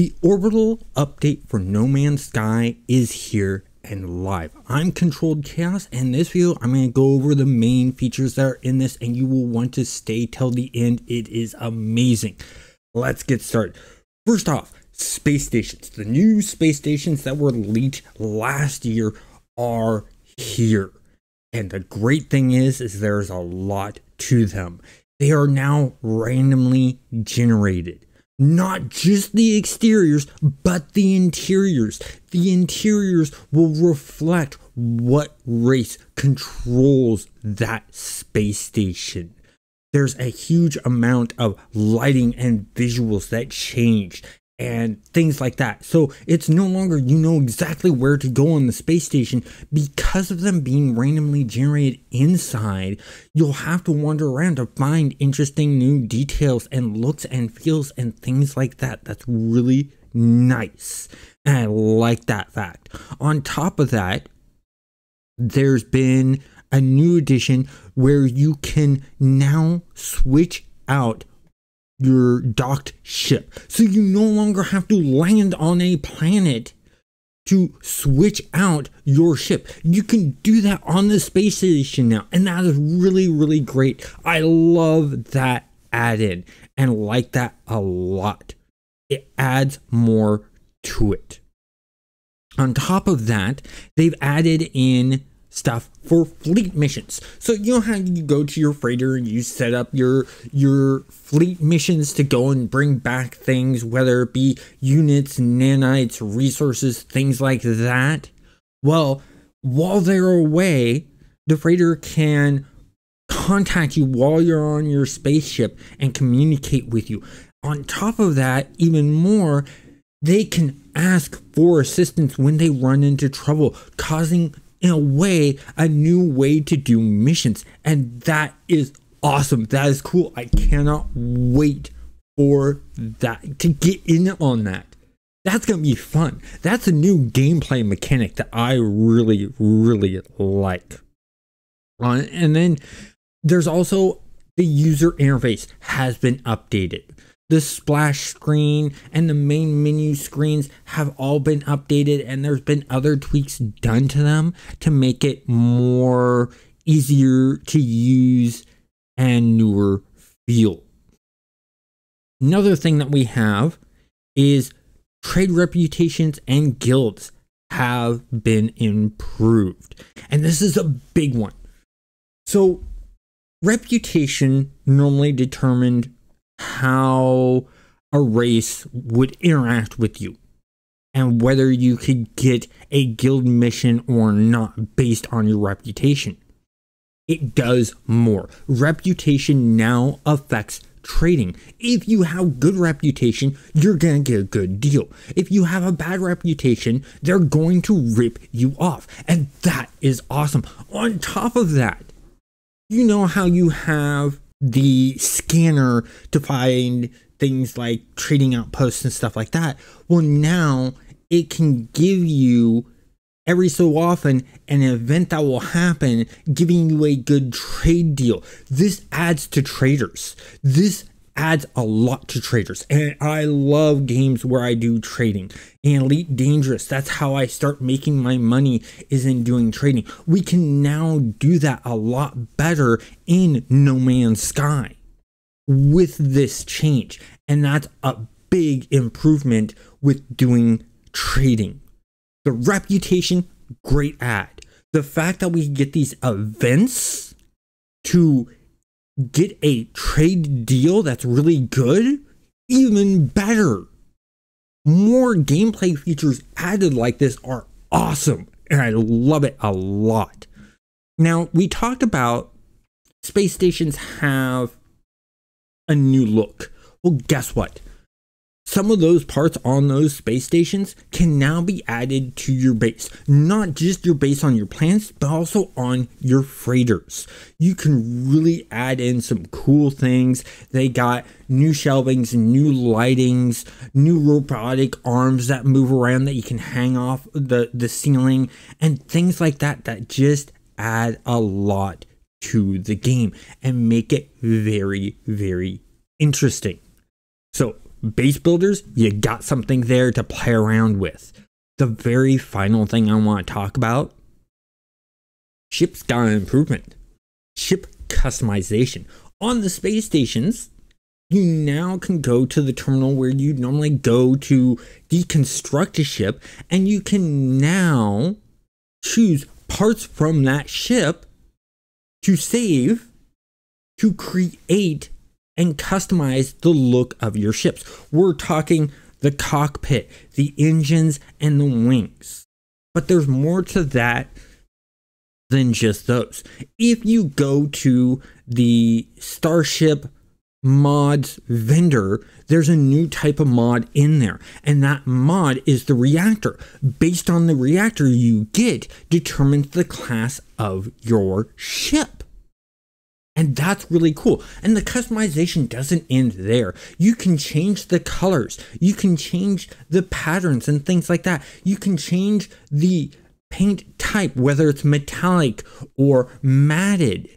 The Orbital update for No Man's Sky is here and live. I'm Controlled Chaos, and in this video I'm going to go over the main features that are in this, and you will want to stay till the end. It is amazing. Let's get started. First off, space stations. The new space stations that were leaked last year are here. And the great thing is there's a lot to them. They are now randomly generated. Not just the exteriors, but the interiors. The interiors will reflect what race controls that space station. There's a huge amount of lighting and visuals that change and things like that. So it's no longer you know exactly where to go on the space station because of them being randomly generated inside. You'll have to wander around to find interesting new details and looks and feels and things like that. That's really nice. And I like that fact. On top of that, there's been a new addition where you can now switch out your docked ship. So you no longer have to land on a planet to switch out your ship. You can do that on the space station now, and that is really, really great. I love that add-in and like that a lot. It adds more to it. On top of that, they've added in stuff for fleet missions. So you know how you go to your freighter and you set up your fleet missions to go and bring back things, whether it be units, nanites, resources, things like that. Well, while they're away, the freighter can contact you while you're on your spaceship and communicate with you. On top of that, even more, they can ask for assistance when they run into trouble, causing in a way, a new way to do missions. And that is awesome. That is cool. I cannot wait for that, to get in on that. That's going to be fun. That's a new gameplay mechanic that I really, really like. And then there's also the user interface has been updated. The splash screen and the main menu screens have all been updated, and there's been other tweaks done to them to make it more easier to use and newer feel. Another thing that we have is trade reputations and guilds have been improved. And this is a big one. So reputation normally determined how a race would interact with you and whether you could get a guild mission or not based on your reputation. It does more. Reputation now affects trading. If you have good reputation, you're going to get a good deal. If you have a bad reputation, they're going to rip you off. And that is awesome. On top of that, you know how you have the scanner to find things like trading outposts and stuff like that. Well, now it can give you every so often an event that will happen, giving you a good trade deal. This adds to traders. This adds a lot to traders, and I love games where I do trading. In Elite Dangerous, that's how I start making my money, is in doing trading. We can now do that a lot better in No Man's Sky with this change, and that's a big improvement with doing trading. The reputation, great add. The fact that we get these events to get a trade deal that's really good, even better. More gameplay features added like this are awesome, and I love it a lot. Now, we talked about space stations have a new look. Well, guess what? Some of those parts on those space stations can now be added to your base. Not just your base on your planets, but also on your freighters. You can really add in some cool things. They got new shelvings, new lightings, new robotic arms that move around that you can hang off the ceiling, and things like that that just add a lot to the game and make it very, very interesting. So base builders, you got something there to play around with. The very final thing I want to talk about, ship sky improvement, ship customization. On the space stations, you now can go to the terminal where you normally go to deconstruct a ship, and you can now choose parts from that ship to save, to create and customize the look of your ships. We're talking the cockpit, the engines, and the wings. But there's more to that than just those. If you go to the Starship mods vendor, there's a new type of mod in there, and that mod is the reactor. Based on the reactor you get determines the class of your ship. And that's really cool. And the customization doesn't end there. You can change the colors. You can change the patterns and things like that. You can change the paint type, whether it's metallic or matted,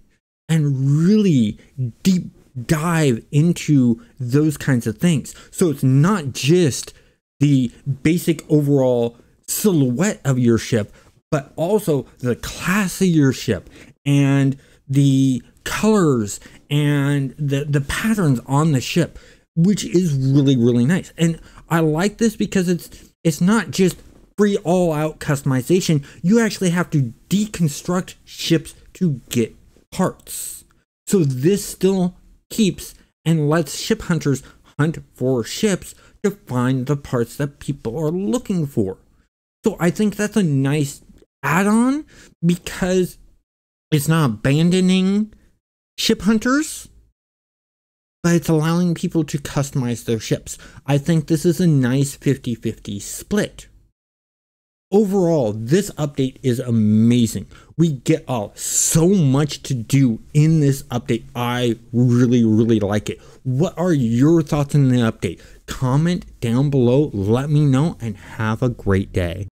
and really deep dive into those kinds of things. So it's not just the basic overall silhouette of your ship, but also the class of your ship and the colors and the patterns on the ship, which is really, really nice. And I like this because it's not just free all-out customization. You actually have to deconstruct ships to get parts. So this still keeps and lets ship hunters hunt for ships to find the parts that people are looking for. So I think that's a nice add-on because it's not abandoning ship hunters, but it's allowing people to customize their ships. I think this is a nice 50-50 split. Overall, this update is amazing. We get so much to do in this update. I really, really like it. What are your thoughts on the update? Comment down below, let me know, and have a great day.